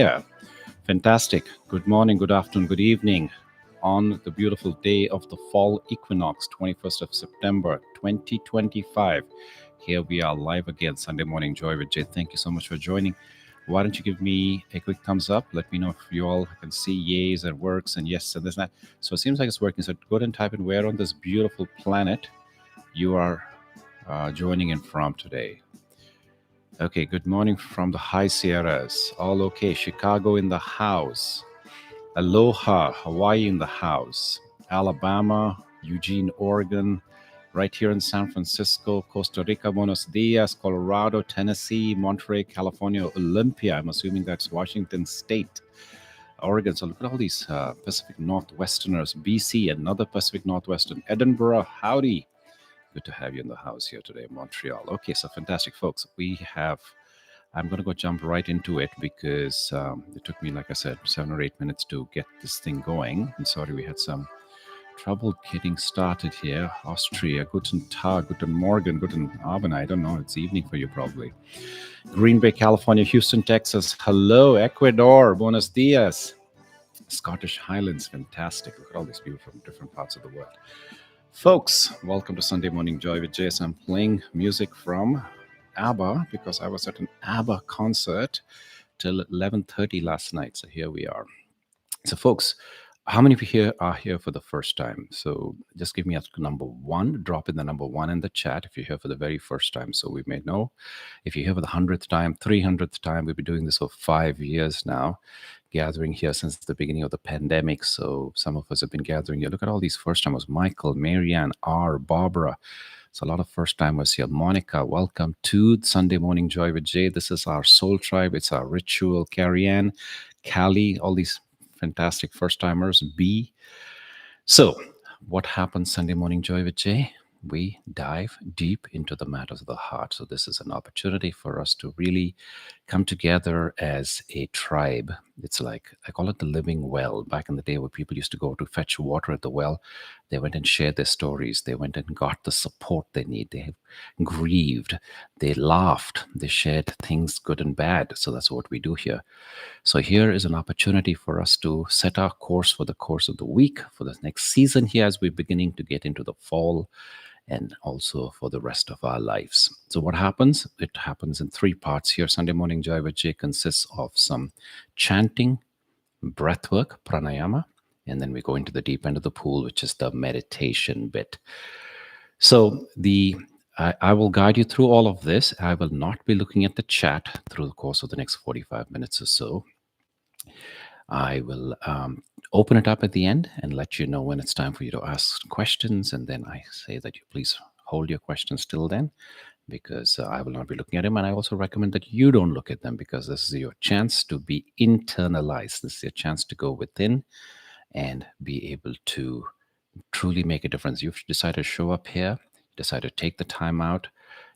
Yeah, fantastic. Good morning, good afternoon, good evening on the beautiful day of the fall equinox, 21st of September 2025. Here we are live again, Sunday morning joy with Jay. Thank you so much for joining. Why don't you give me a quick thumbs up? Let me know if you all can see yays and works and yes and this and that. So it seems like it's working. So go ahead and type in where on this beautiful planet you are joining in from today. Okay, good morning from the high Sierras. All okay. Chicago in the house. Aloha, Hawaii in the house. Alabama, Eugene, Oregon. Right here in San Francisco, Costa Rica, Buenos Dias, Colorado, Tennessee, Monterey, California, Olympia. I'm assuming that's Washington State. Oregon. So look at all these Pacific Northwesterners. BC, another Pacific Northwestern. Edinburgh, howdy. Good to have you in the house here today, Montreal. Okay, so fantastic, folks. I'm going to go jump right into it because it took me, like I said, 7 or 8 minutes to get this thing going. I'm sorry we had some trouble getting started here. Austria, guten Tag, guten Morgen, guten Abend. I don't know. It's evening for you probably. Green Bay, California, Houston, Texas. Hello, Ecuador. Buenos dias. Scottish Highlands, fantastic. Look at all these people from different parts of the world. Folks, welcome to Sunday Morning Joy with Jason. I'm playing music from ABBA because I was at an ABBA concert till 11:30 last night. So here we are. So folks, how many of you here are here for the first time? So just give me a number one, drop in the number one in the chat if you're here for the very first time. So we may know. If you're here for the 100th time, 300th time, we've been doing this for 5 years now, gathering here since the beginning of the pandemic. So some of us have been gathering here. Look at all these first timers: Michael, Marianne, R, Barbara. So a lot of first timers here. Monica, welcome to Sunday Morning Joy with Jay. This is our soul tribe. It's our ritual. Carrie Ann, Callie, all these fantastic first timers. B. So what happens Sunday Morning Joy with Jay? We dive deep into the matters of the heart. So this is an opportunity for us to really come together as a tribe. It's like, I call it the living well. Back in the day where people used to go to fetch water at the well, they went and shared their stories. They went and got the support they need. They grieved. They laughed. They shared things good and bad. So that's what we do here. So here is an opportunity for us to set our course for the course of the week, for the next season here as we're beginning to get into the fall, and also for the rest of our lives. So what happens? It happens in three parts here. Sunday Morning Joy with Jay consists of some chanting, breathwork, pranayama, and then we go into the deep end of the pool, which is the meditation bit. So I will guide you through all of this. I will not be looking at the chat through the course of the next 45 minutes or so. I will open it up at the end and let you know when it's time for you to ask questions. And then I say that you please hold your questions till then, because I will not be looking at them. And I also recommend that you don't look at them, because this is your chance to be internalized. This is your chance to go within and be able to truly make a difference. You've decided to show up here, you decide to take the time out,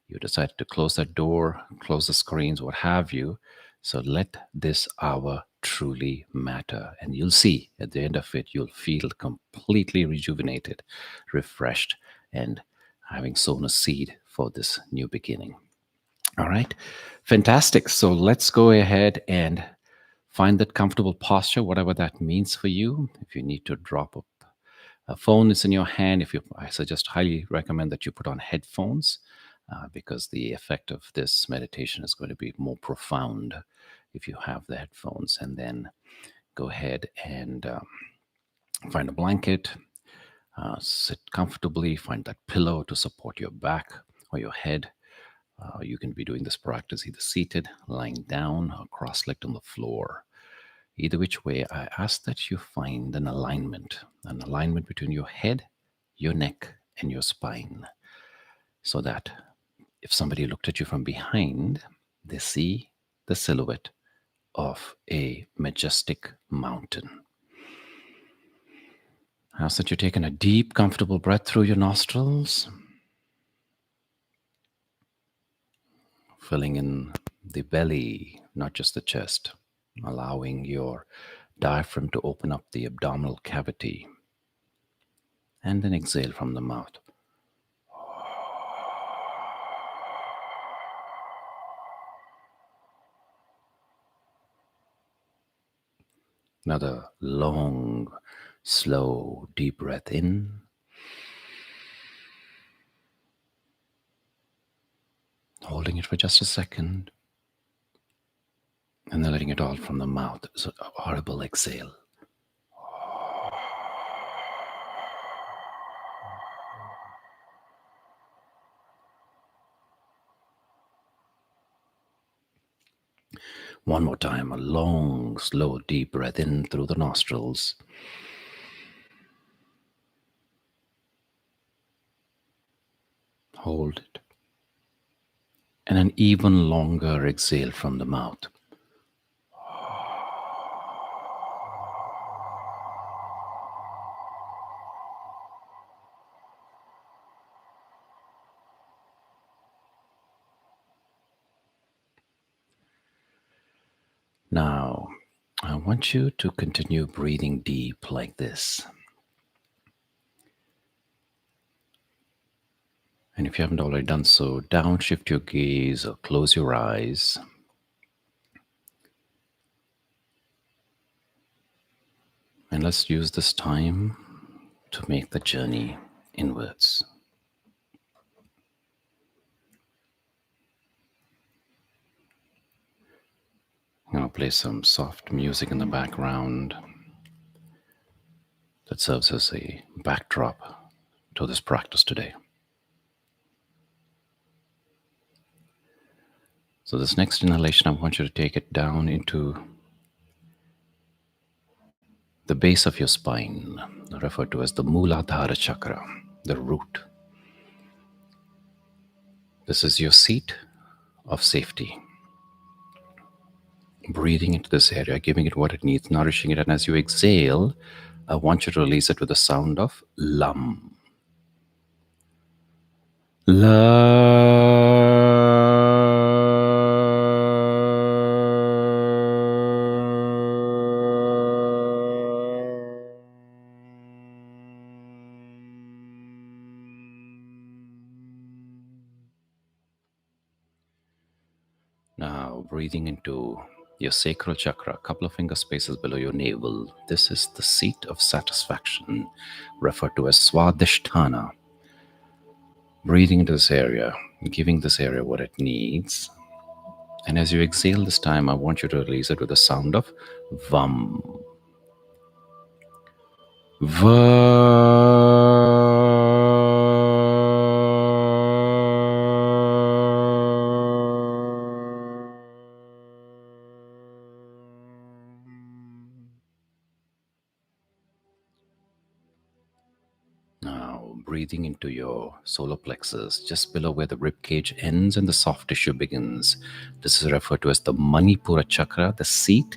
you decided to close that door, close the screens, what have you. So let this hour truly matter. And you'll see at the end of it, you'll feel completely rejuvenated, refreshed, and having sown a seed for this new beginning. All right, fantastic. So let's go ahead and find that comfortable posture, whatever that means for you. If you need to drop a phone is in your hand, I suggest, highly recommend that you put on headphones, because the effect of this meditation is going to be more profound if you have the headphones. And then go ahead and find a blanket, sit comfortably, find that pillow to support your back or your head. You can be doing this practice either seated, lying down, or cross-legged on the floor. Either which way, I ask that you find an alignment between your head, your neck, and your spine, so that if somebody looked at you from behind, they see the silhouette of a majestic mountain. I ask that you're taking a deep, comfortable breath through your nostrils, filling in the belly, not just the chest, allowing your diaphragm to open up the abdominal cavity, and then exhale from the mouth. Another long, slow, deep breath in. Holding it for just a second. And then letting it all from the mouth. It's a horrible exhale. One more time, a long, slow, deep breath in through the nostrils. Hold it. And an even longer exhale from the mouth. Now, I want you to continue breathing deep like this. And if you haven't already done so, downshift your gaze or close your eyes. And let's use this time to make the journey inwards. I'm going to play some soft music in the background that serves as a backdrop to this practice today. So this next inhalation, I want you to take it down into the base of your spine, referred to as the Muladhara chakra, the root. This is your seat of safety. Breathing into this area, giving it what it needs, nourishing it. And as you exhale, I want you to release it with the sound of Lam. Now, breathing into your sacral chakra, a couple of finger spaces below your navel. This is the seat of satisfaction, referred to as Swadhisthana. Breathing into this area, giving this area what it needs. And as you exhale this time, I want you to release it with the sound of Vam. Now, breathing into your solar plexus, just below where the rib cage ends and the soft tissue begins. This is referred to as the Manipura chakra, the seat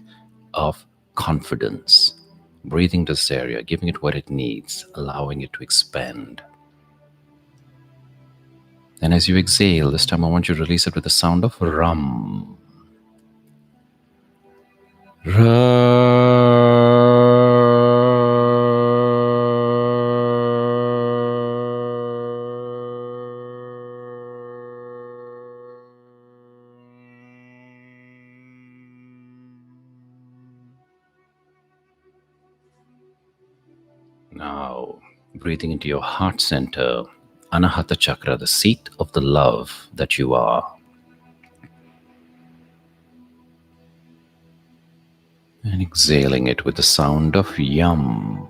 of confidence. Breathing this area, giving it what it needs, allowing it to expand. And as you exhale, this time I want you to release it with the sound of Ram. Now, breathing into your heart center, Anahata chakra, the seat of the love that you are. And exhaling it with the sound of Yam.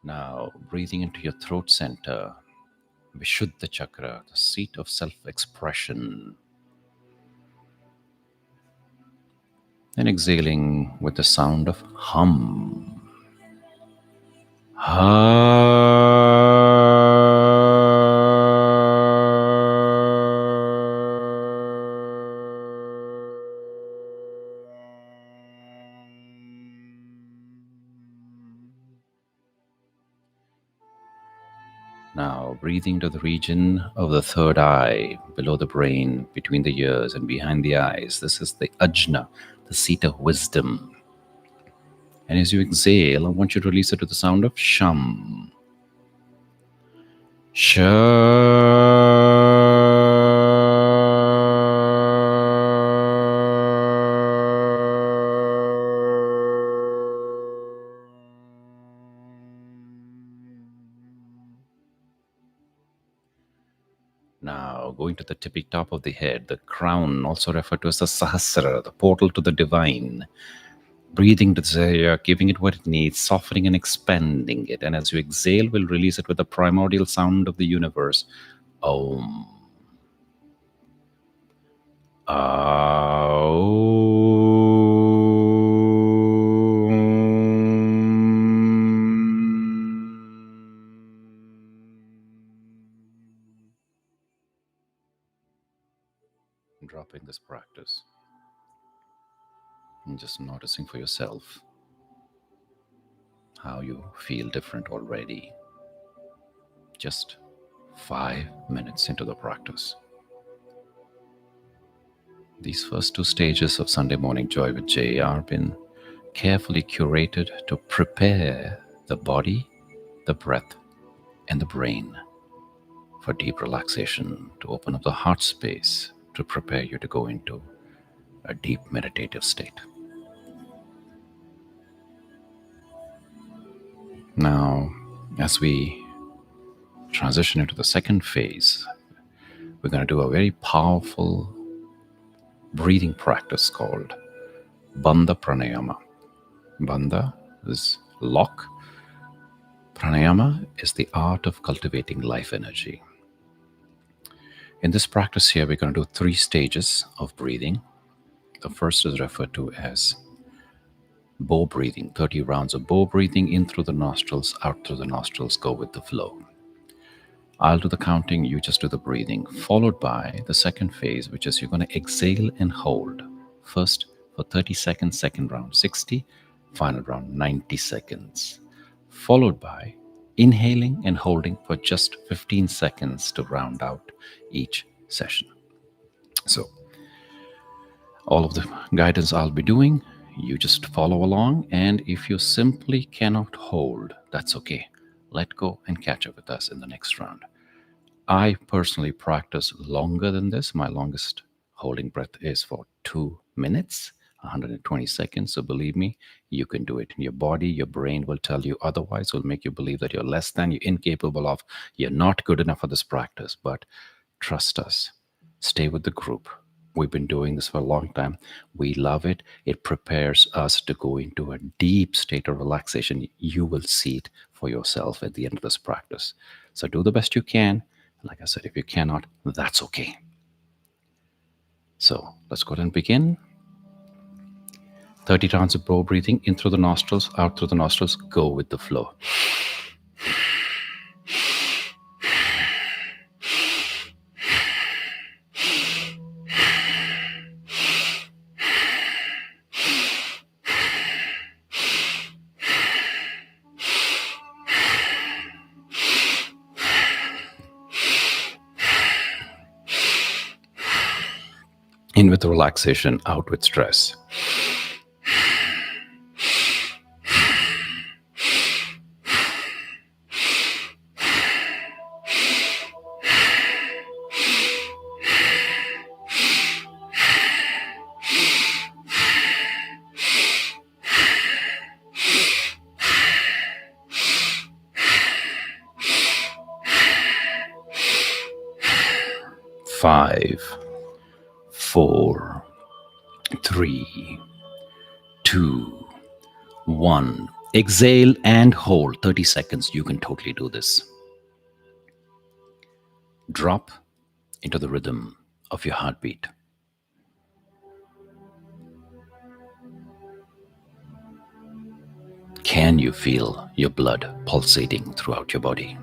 Now, breathing into your throat center, Vishuddha chakra, the seat of self-expression. And exhaling with the sound of Hum. Now, breathing to the region of the third eye, below the brain, between the ears, and behind the eyes. This is the ajna, the seat of wisdom. And as you exhale, I want you to release it to the sound of sham. Now, going to the tippy top of the head, the crown, also referred to as the sahasrara, the portal to the divine. Breathing to this area, giving it what it needs, softening and expanding it. And as you exhale, we'll release it with the primordial sound of the universe. Om. Dropping this practice and just noticing for yourself how you feel different already. Just 5 minutes into the practice. These first 2 stages of Sunday Morning Joy with Jay are been carefully curated to prepare the body, the breath, and the brain for deep relaxation, to open up the heart space, to prepare you to go into a deep meditative state. Now, as we transition into the second phase, we're going to do a very powerful breathing practice called Bandha Pranayama. Bandha is lock. Pranayama is the art of cultivating life energy. In this practice here, we're going to do 3 stages of breathing. The first is referred to as bow breathing, 30 rounds of bow breathing, in through the nostrils, out through the nostrils, go with the flow. I'll do the counting, you just do the breathing, followed by the second phase, which is you're going to exhale and hold. First for 30 seconds, second round 60, final round 90 seconds. Followed by inhaling and holding for just 15 seconds to round out each session. So, all of the guidance I'll be doing, you just follow along, and if you simply cannot hold, that's okay. Let go and catch up with us in the next round. I personally practice longer than this. My longest holding breath is for 2 minutes, 120 seconds. So believe me, you can do it. Your body, your brain will tell you otherwise, will make you believe that you're less than, you're incapable of, you're not good enough for this practice. But trust us, stay with the group. We've been doing this for a long time. We love it. It prepares us to go into a deep state of relaxation. You will see it for yourself at the end of this practice. So do the best you can. Like I said, if you cannot, that's okay. So let's go ahead and begin. 30 rounds of bow breathing, in through the nostrils, out through the nostrils, go with the flow. 'In with relaxation, out with stress. 5, 4, 3, 2, 1. Exhale and hold 30 seconds. You can totally do this. Drop into the rhythm of your heartbeat. Can you feel your blood pulsating throughout your body?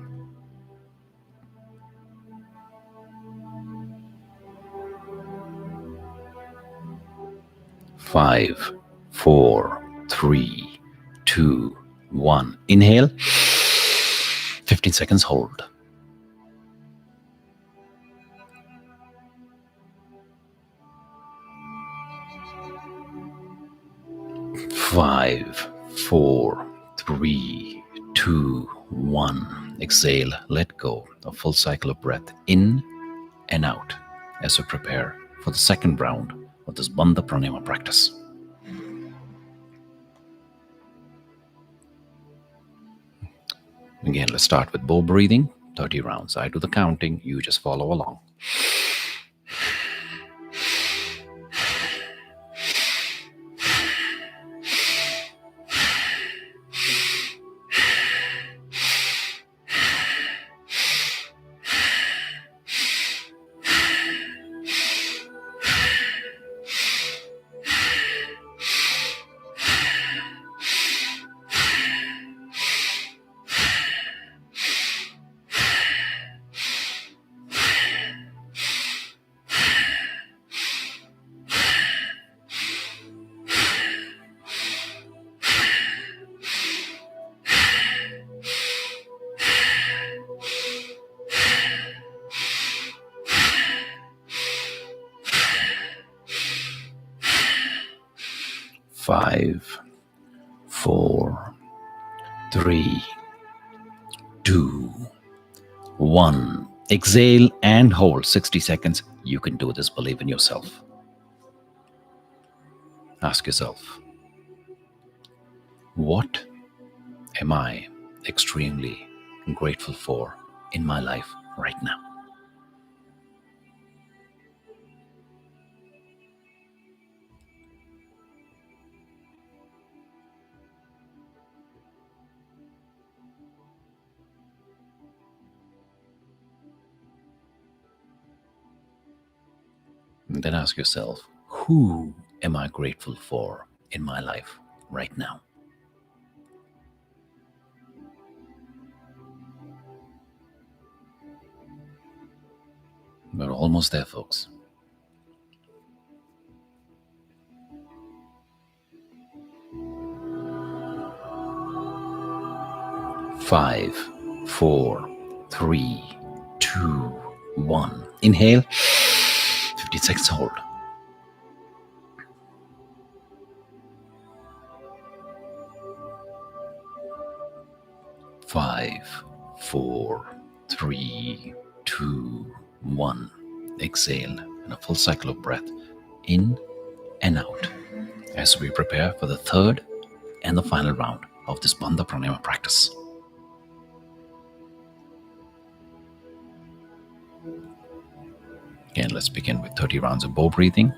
Five, 4, 3, 2, 1. Inhale. 15 seconds, hold. 5, 4, 3, 2, 1. Exhale, let go. A full cycle of breath in and out as we prepare for the second round of this Bandha Pranayama practice. Again, let's start with bow breathing, 30 rounds. I do the counting, you just follow along. 5, 4, 3, 2, 1. Exhale and hold 60 seconds. You can do this. Believe in yourself. Ask yourself, what am I extremely grateful for in my life right now? And then ask yourself, who am I grateful for in my life right now? We're almost there, folks. 5, 4, 3, 2, 1. Inhale, 15 seconds hold. 5, 4, 3, 2, 1. Exhale, and a full cycle of breath in and out as we prepare for the third and the final round of this Bandha Pranayama practice. Again, let's begin with 30 rounds of bow breathing.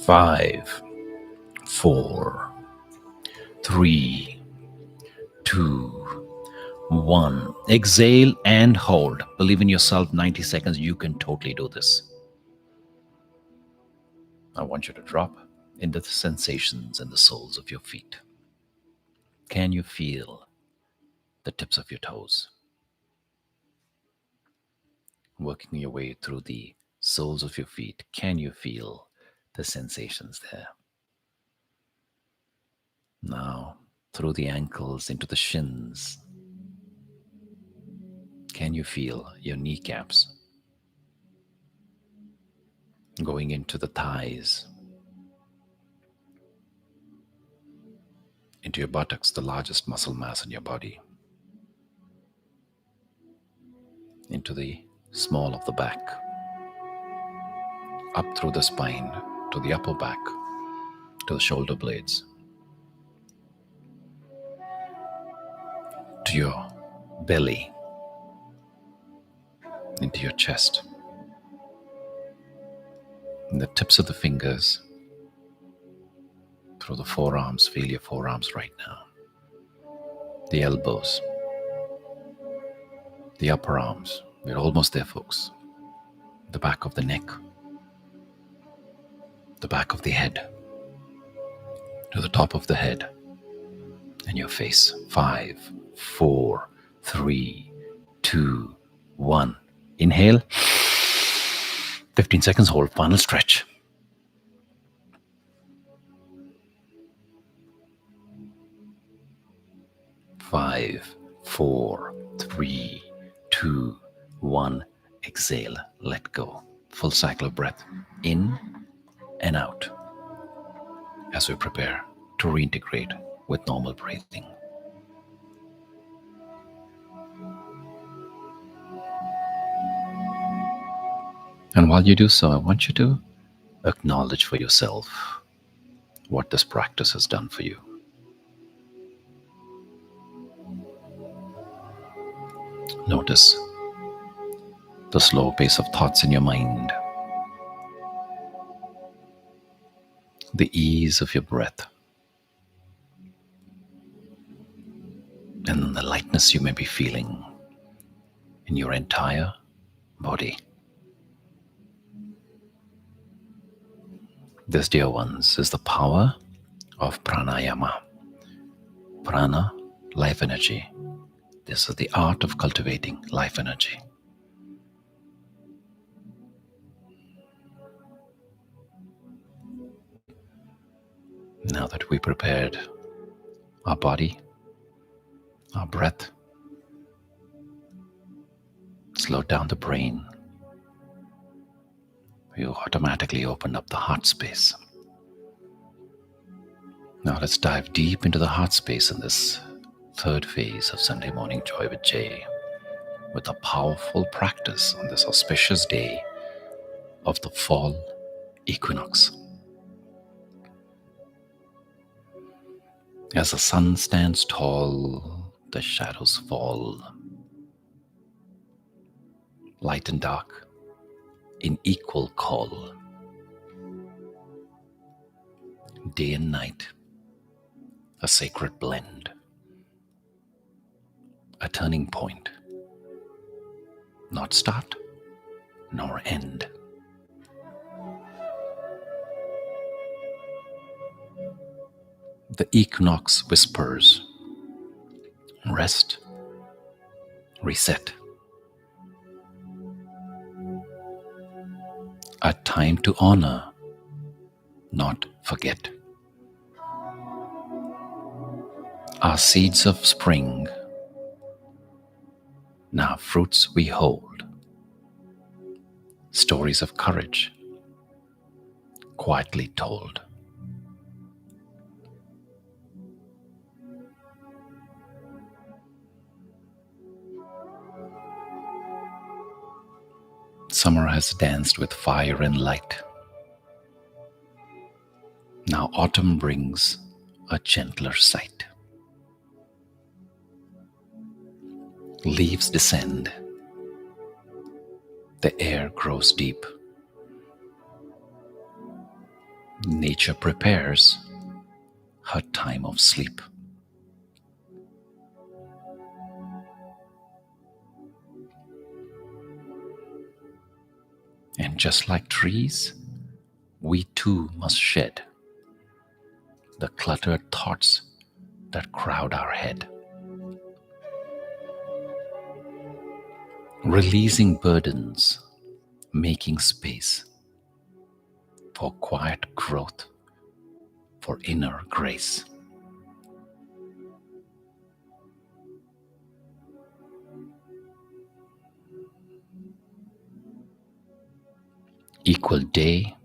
5, 4, 3, 2, 1. Exhale and hold. Believe in yourself. 90 seconds. You can totally do this. I want you to drop into the sensations in the soles of your feet. Can you feel the tips of your toes? Working your way through the soles of your feet. Can you feel the sensations there? Now, through the ankles into the shins. Can you feel your kneecaps? Going into the thighs, into your buttocks, the largest muscle mass in your body, into the small of the back, up through the spine, to the upper back, to the shoulder blades, to your belly, into your chest, And the tips of the fingers through the forearms. Feel your forearms right now. The elbows, the upper arms. We're almost there, folks. The back of the neck, the back of the head, to the top of the head, and your face. 5, 4, 3, 2, 1. Inhale. 15 seconds, hold. Final stretch. 5, 4, 3, 2, 1. Exhale. Let go. Full cycle of breath. In and out as we prepare to reintegrate with normal breathing. And while you do so, I want you to acknowledge for yourself what this practice has done for you. Notice the slow pace of thoughts in your mind, the ease of your breath, and the lightness you may be feeling in your entire body. This, dear ones, is the power of pranayama. Prana, life energy. This is the art of cultivating life energy. Now that we prepared our body, our breath, slowed down the brain, we automatically opened up the heart space. Now let's dive deep into the heart space in this third phase of Sunday Morning Joy with Jay, with a powerful practice on this auspicious day of the fall equinox. As the sun stands tall, the shadows fall. Light and dark in equal call. Day and night, a sacred blend. A turning point. Not start, nor end. The equinox whispers, rest, reset. A time to honor, not forget. Our seeds of spring, now fruits we hold. Stories of courage, quietly told. Summer has danced with fire and light. Now autumn brings a gentler sight. Leaves descend. The air grows deep. Nature prepares her time of sleep. And just like trees, we too must shed the cluttered thoughts that crowd our head. Releasing burdens, making space for quiet growth, for inner grace. Equal day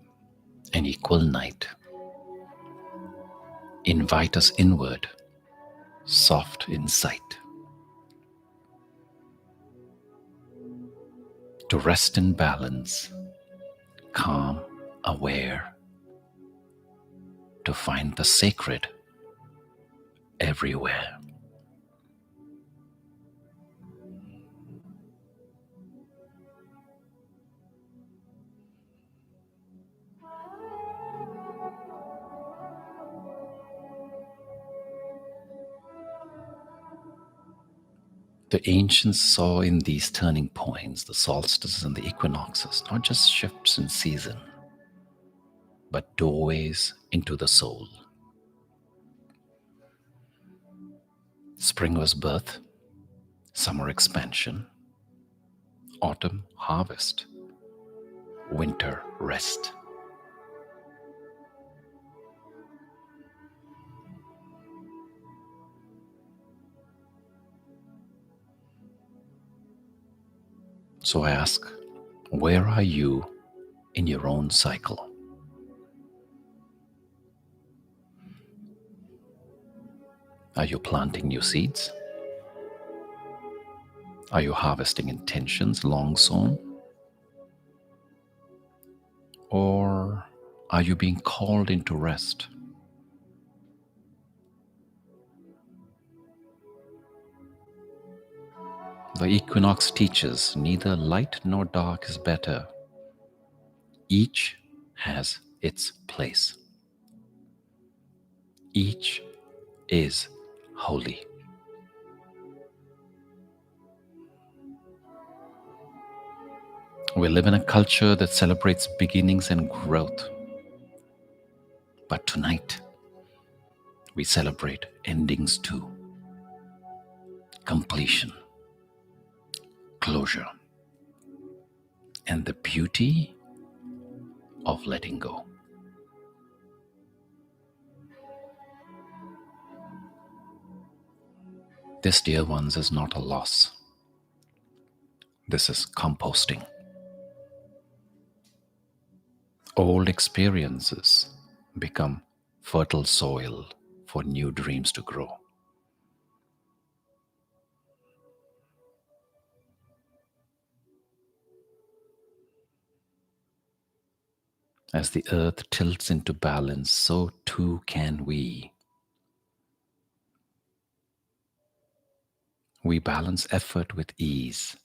and equal night. Invite us inward, soft in sight. To rest in balance, calm, aware. To find the sacred everywhere. The ancients saw in these turning points, the solstices and the equinoxes, not just shifts in season, but doorways into the soul. Spring was birth, summer expansion, autumn harvest, winter rest. So I ask, where are you in your own cycle? Are you planting new seeds? Are you harvesting intentions long sown? Or are you being called into rest? The equinox teaches neither light nor dark is better. Each has its place. Each is holy. We live in a culture that celebrates beginnings and growth. But tonight, we celebrate endings too. Completion, closure, and the beauty of letting go. This, dear ones, is not a loss. This is composting. Old experiences become fertile soil for new dreams to grow. As the earth tilts into balance, so too can we. We balance effort with ease,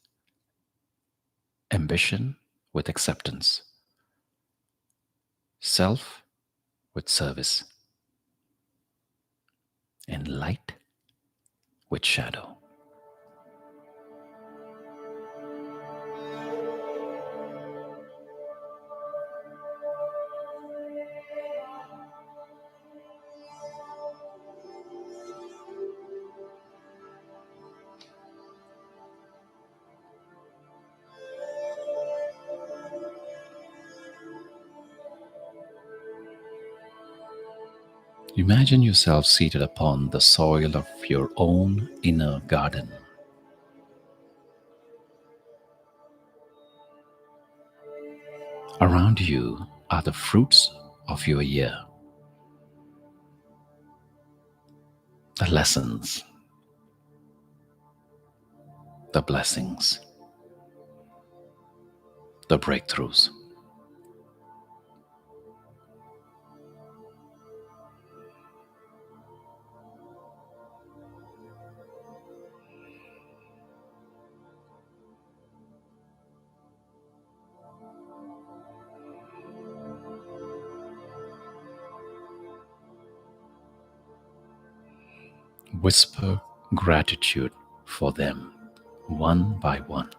ambition with acceptance, self with service, and light with shadow. Imagine yourself seated upon the soil of your own inner garden. Around you are the fruits of your year, the lessons, the blessings, the breakthroughs. Whisper gratitude for them, one by one.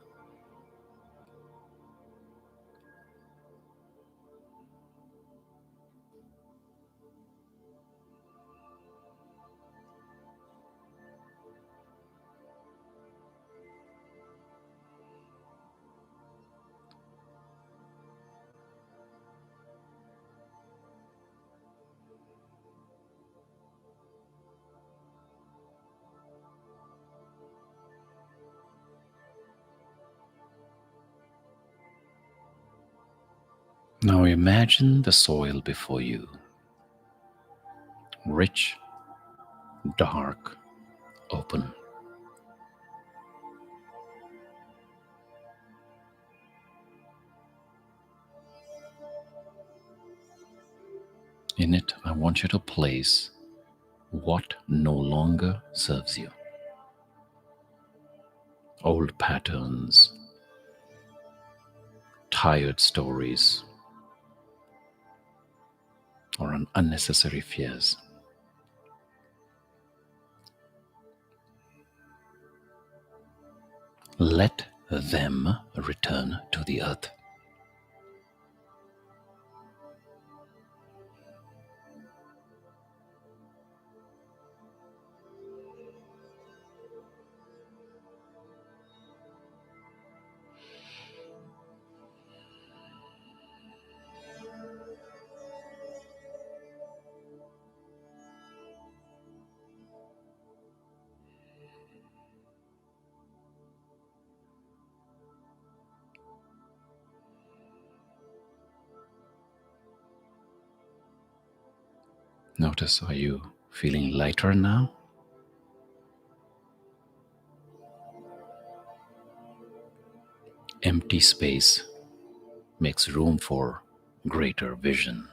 Now imagine the soil before you, rich, dark, open. In it, I want you to place what no longer serves you. Old patterns, tired stories, or unnecessary fears. Let them return to the earth. Notice, are you feeling lighter now? Empty space makes room for greater vision.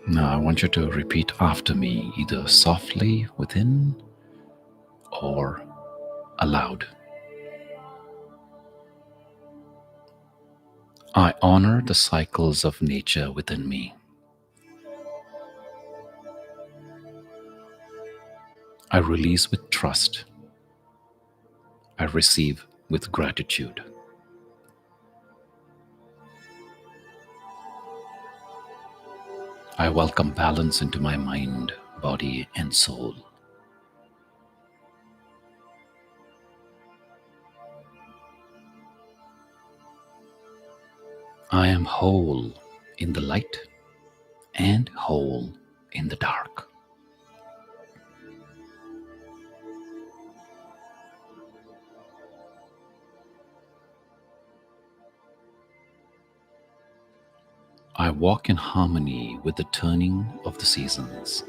Now I want you to repeat after me, either softly within or aloud. I honor the cycles of nature within me. I release with trust. I receive with gratitude. I welcome balance into my mind, body, and soul. I am whole in the light and whole in the dark. I walk in harmony with the turning of the seasons.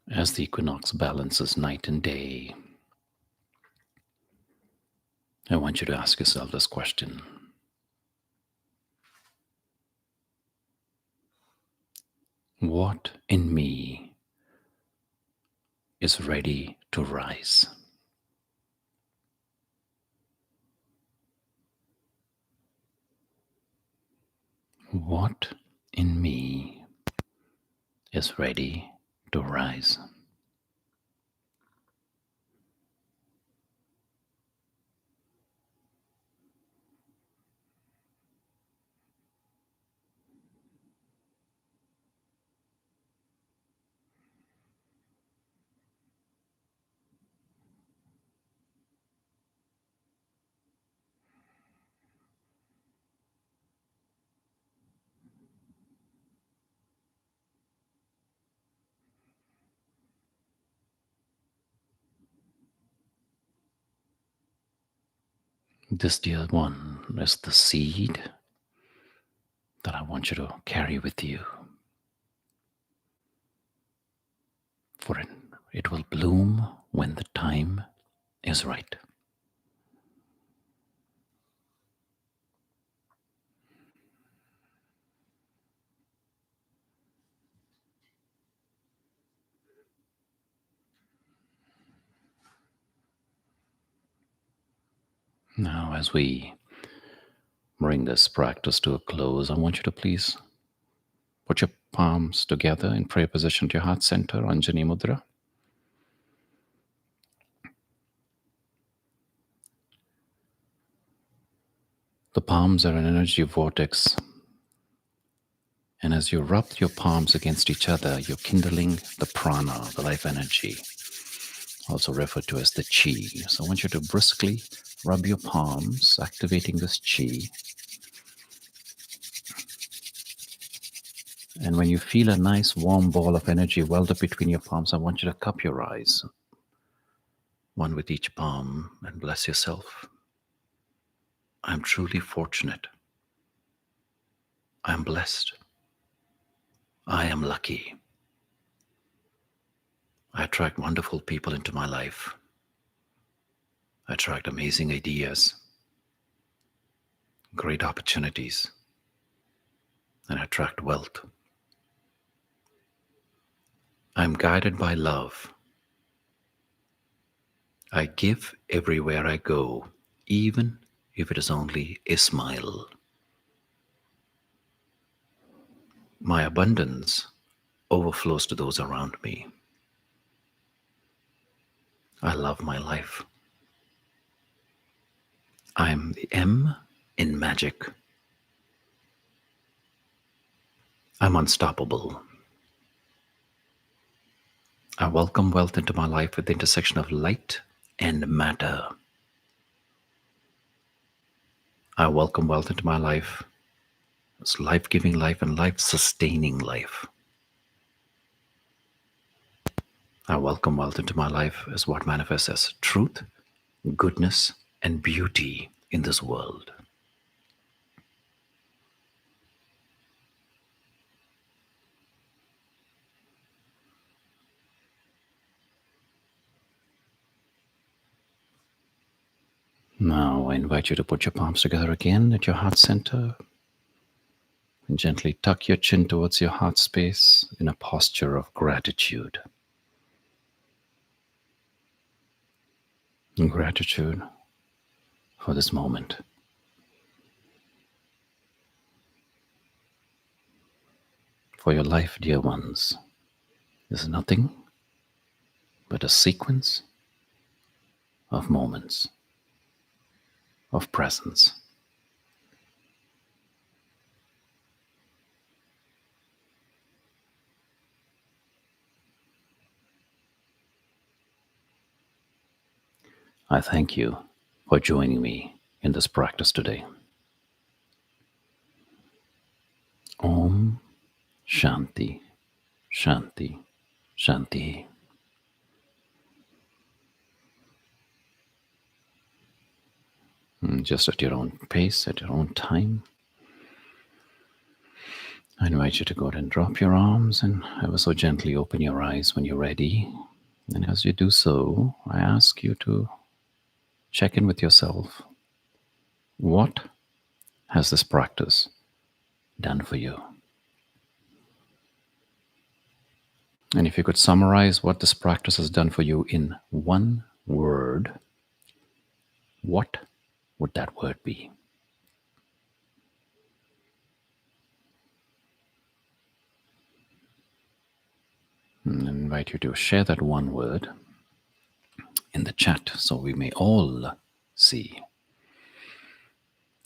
As the equinox balances night and day, I want you to ask yourself this question. What in me is ready to rise? What in me is ready to rise? This, dear one, is the seed that I want you to carry with you. For it will bloom when the time is right. Now, as we bring this practice to a close, I want you to please put your palms together in prayer position to your heart center, Anjani Mudra. The palms are an energy vortex, and as you rub your palms against each other, you're kindling the prana, the life energy, also referred to as the chi. So I want you to briskly rub your palms, activating this chi. And when you feel a nice warm ball of energy welled up between your palms, I want you to cup your eyes, one with each palm, and bless yourself. I'm truly fortunate. I'm blessed. I am lucky. I attract wonderful people into my life. I attract amazing ideas, great opportunities, and I attract wealth. I'm guided by love. I give everywhere I go, even if it is only a smile. My abundance overflows to those around me. I love my life. I'm the M in magic. I'm unstoppable. I welcome wealth into my life with the intersection of light and matter. I welcome wealth into my life as life-giving life and life-sustaining life. I welcome wealth into my life as what manifests as truth, goodness, and beauty in this world. Now I invite you to put your palms together again at your heart center and gently tuck your chin towards your heart space in a posture of gratitude. Gratitude for this moment. For your life, dear ones, is nothing but a sequence of moments of presence. I thank you for joining me in this practice today. Om Shanti, Shanti, Shanti. Just at your own pace, at your own time. I invite you to go ahead and drop your arms and ever so gently open your eyes when you're ready. And as you do so, I ask you to check in with yourself. What has this practice done for you? And if you could summarize what this practice has done for you in one word, what would that word be? And I invite you to share that one word in the chat so we may all see.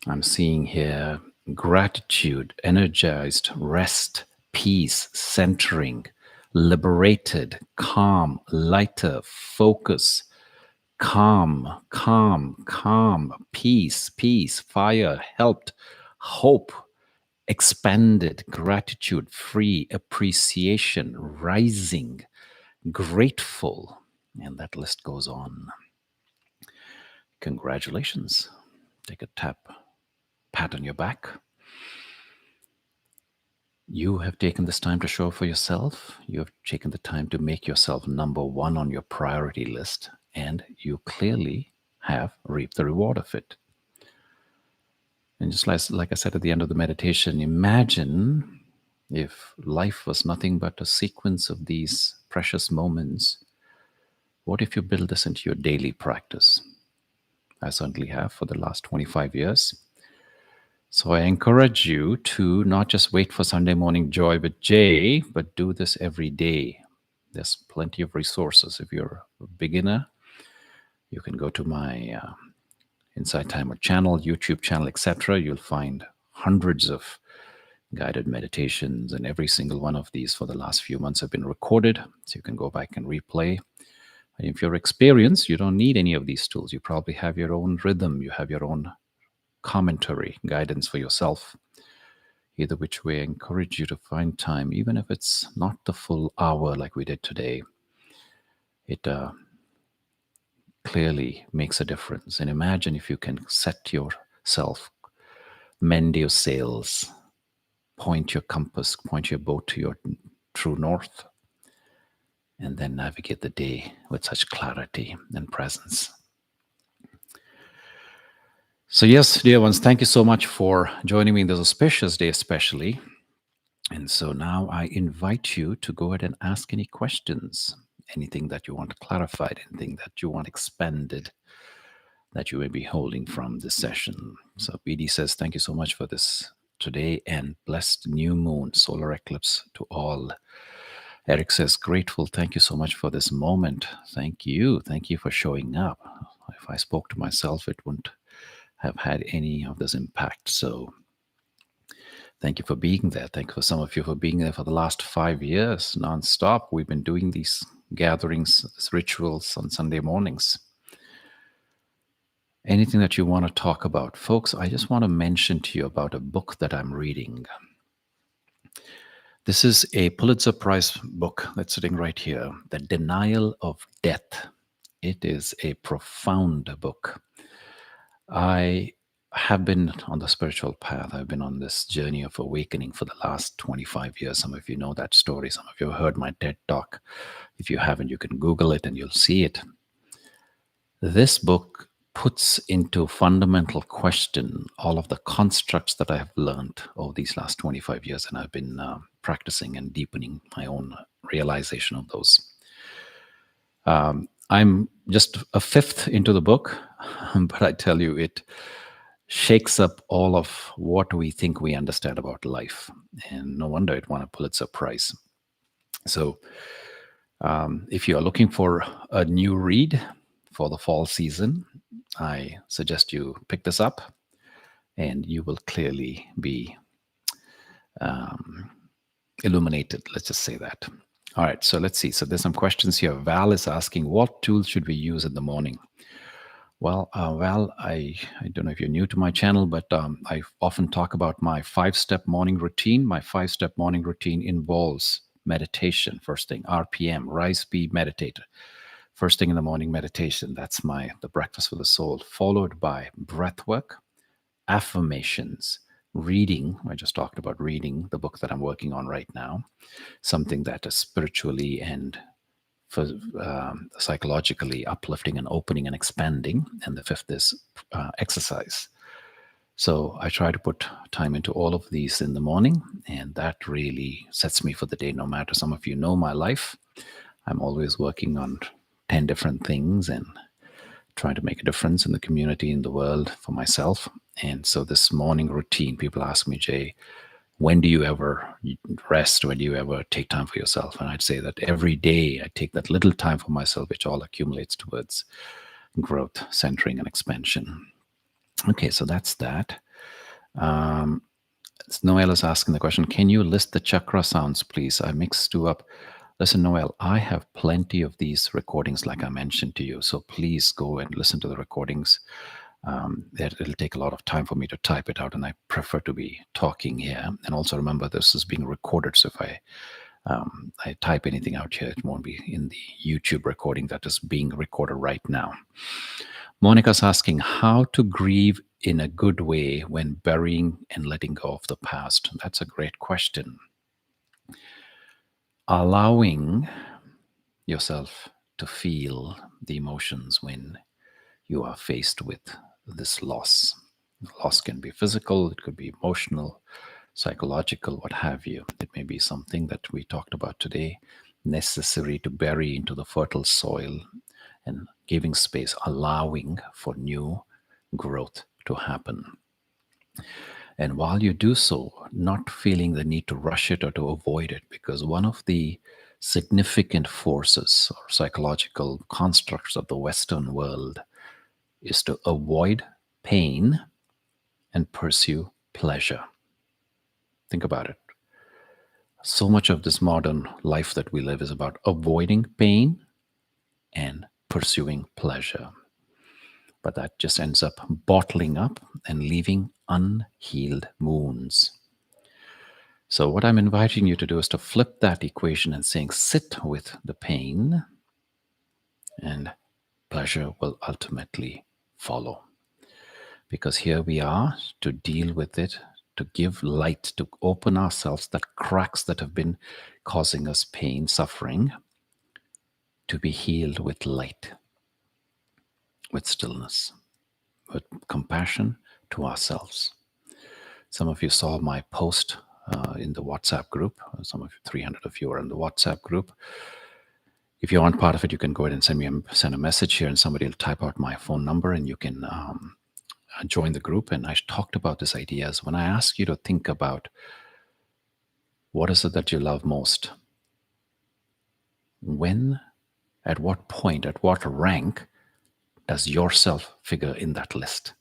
I'm seeing here gratitude, energized, rest, peace, centering, liberated, calm, lighter, focus, calm, calm, calm, peace, peace, fire, helped, hope, expanded, gratitude, free, appreciation, rising, grateful, and that list goes on. Congratulations. Take a pat on your back. You have taken this time to show up for yourself. You have taken the time to make yourself number one on your priority list, and you clearly have reaped the reward of it. And just like I said at the end of the meditation, imagine if life was nothing but a sequence of these precious moments. What if you build this into your daily practice? I certainly have for the last 25 years. So I encourage you to not just wait for Sunday morning joy with Jay, but do this every day. There's plenty of resources. If you're a beginner, you can go to my Inside Timer channel, YouTube channel, etc. You'll find hundreds of guided meditations, and every single one of these for the last few months have been recorded. So you can go back and replay. And if you're experienced, you don't need any of these tools. You probably have your own rhythm, you have your own commentary, guidance for yourself. Either which way, I encourage you to find time, even if it's not the full hour like we did today. It clearly makes a difference. And imagine if you can set yourself, mend your sails, point your compass, point your boat to your true north, and then navigate the day with such clarity and presence. So, yes, dear ones, thank you so much for joining me in this auspicious day, especially. And so now I invite you to go ahead and ask any questions, anything that you want clarified, anything that you want expanded, that you may be holding from this session. So, BD says, thank you so much for this today and blessed new moon, solar eclipse to all. Eric says, grateful. Thank you so much for this moment. Thank you. Thank you for showing up. If I spoke to myself, it wouldn't have had any of this impact. So thank you for being there. Thank you for some of you for being there for the last 5 years, nonstop. We've been doing these gatherings, these rituals on Sunday mornings. Anything that you want to talk about? Folks, I just want to mention to you about a book that I'm reading. This is a Pulitzer Prize book that's sitting right here, The Denial of Death. It is a profound book. I have been on the spiritual path. I've been on this journey of awakening for the last 25 years. Some of you know that story. Some of you have heard my TED Talk. If you haven't, you can Google it and you'll see it. This book puts into fundamental question all of the constructs that I have learned over these last 25 years, and I've been practicing and deepening my own realization of those. I'm just a fifth into the book, but I tell you, it shakes up all of what we think we understand about life. And no wonder it won a Pulitzer Prize. So if you are looking for a new read for the fall season, I suggest you pick this up, and you will clearly be illuminated. Let's just say that. All right, so let's see. So there's some questions here. Val is asking, what tools should we use in the morning? Well, Val, I don't know if you're new to my channel, but I often talk about my 5-step morning routine. My 5-step morning routine involves meditation, first thing, RPM, rise, be, meditate. First thing in the morning, meditation. That's the breakfast for the soul, followed by breathwork, affirmations, reading. I just talked about reading the book that I'm working on right now, something that is spiritually and psychologically uplifting and opening and expanding. And the fifth is exercise. So I try to put time into all of these in the morning, and that really sets me for the day. No matter, some of you know my life, I'm always working on 10 different things and trying to make a difference in the community, in the world, for myself. And so this morning routine, people ask me, Jay, when do you ever rest? When do you ever take time for yourself? And I'd say that every day I take that little time for myself, which all accumulates towards growth, centering, and expansion. Okay, so that's that. Noel is asking the question, can you list the chakra sounds, please? I mixed two up. Listen, Noel, I have plenty of these recordings, like I mentioned to you. So please go and listen to the recordings. It'll take a lot of time for me to type it out, and I prefer to be talking here. And also remember, this is being recorded. So if I type anything out here, it won't be in the YouTube recording that is being recorded right now. Monica's asking how to grieve in a good way when burying and letting go of the past. That's a great question. Allowing yourself to feel the emotions when you are faced with this loss. Loss can be physical, it could be emotional, psychological, what have you. It may be something that we talked about today, necessary to bury into the fertile soil and giving space, allowing for new growth to happen. And while you do so, not feeling the need to rush it or to avoid it, because one of the significant forces or psychological constructs of the Western world is to avoid pain and pursue pleasure. Think about it. So much of this modern life that we live is about avoiding pain and pursuing pleasure. But that just ends up bottling up and leaving unhealed wounds. So, what I'm inviting you to do is to flip that equation and saying, sit with the pain, and pleasure will ultimately follow. Because here we are to deal with it, to give light, to open ourselves, that cracks that have been causing us pain, suffering, to be healed with light, with stillness, with compassion to ourselves. Some of you saw my post in the WhatsApp group. Some of you, 300 of you are in the WhatsApp group. If you aren't part of it, you can go ahead and send a message here, and somebody will type out my phone number, and you can join the group. And I talked about this idea as when I ask you to think about what is it that you love most, when, at what point, at what rank does yourself figure in that list?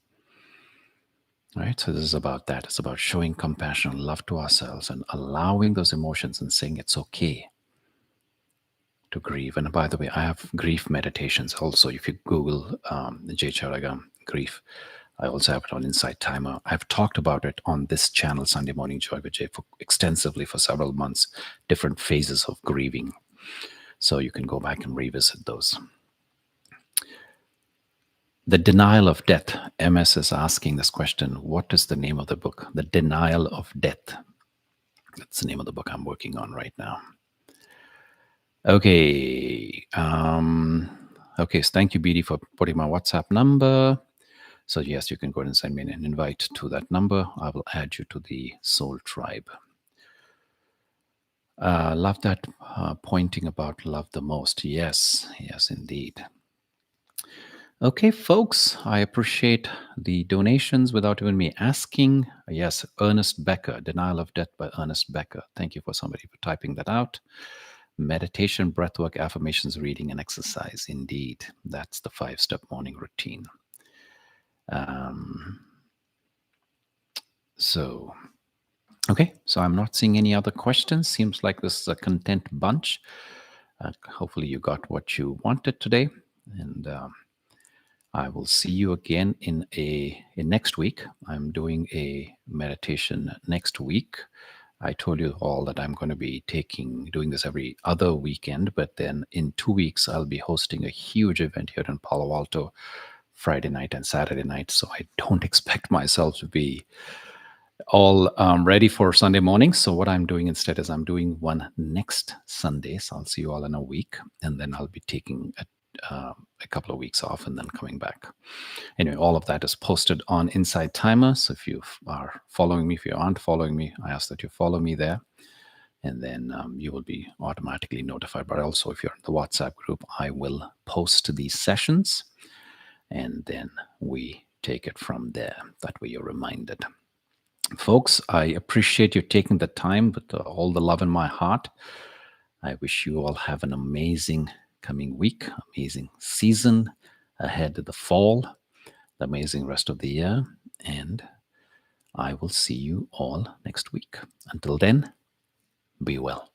Right? So this is about that. It's about showing compassion and love to ourselves and allowing those emotions and saying it's okay to grieve. And by the way, I have grief meditations also. If you Google Jay Charaga grief, I also have it on Insight Timer. I've talked about it on this channel, Sunday Morning Joy with Jay, extensively for several months, different phases of grieving. So you can go back and revisit those. The Denial of Death. MS is asking this question. What is the name of the book? The Denial of Death. That's the name of the book I'm working on right now. Okay. Okay. So thank you, BD, for putting my WhatsApp number. So yes, you can go ahead and send me an invite to that number. I will add you to the Soul Tribe. Love that pointing about love the most. Yes, yes, indeed. Okay, folks, I appreciate the donations without even me asking. Yes, Ernest Becker, Denial of Death by Ernest Becker. Thank you for somebody for typing that out. Meditation, breathwork, affirmations, reading, and exercise. Indeed, that's the 5-step morning routine. Okay, so I'm not seeing any other questions. Seems like this is a content bunch. Hopefully you got what you wanted today. And I will see you again in next week. I'm doing a meditation next week. I told you all that I'm going to be doing this every other weekend, but then in 2 weeks, I'll be hosting a huge event here in Palo Alto, Friday night and Saturday night. So I don't expect myself to be all ready for Sunday morning. So what I'm doing instead is I'm doing one next Sunday. So I'll see you all in a week, and then I'll be taking a couple of weeks off and then coming back. Anyway, all of that is posted on Inside Timer. So if you are following me, if you aren't following me, I ask that you follow me there. And then you will be automatically notified. But also, if you're in the WhatsApp group, I will post these sessions. And then we take it from there. That way you're reminded. Folks, I appreciate you taking the time with all the love in my heart. I wish you all have an amazing coming week, amazing season ahead of the fall, the amazing rest of the year, and I will see you all next week. Until then, be well.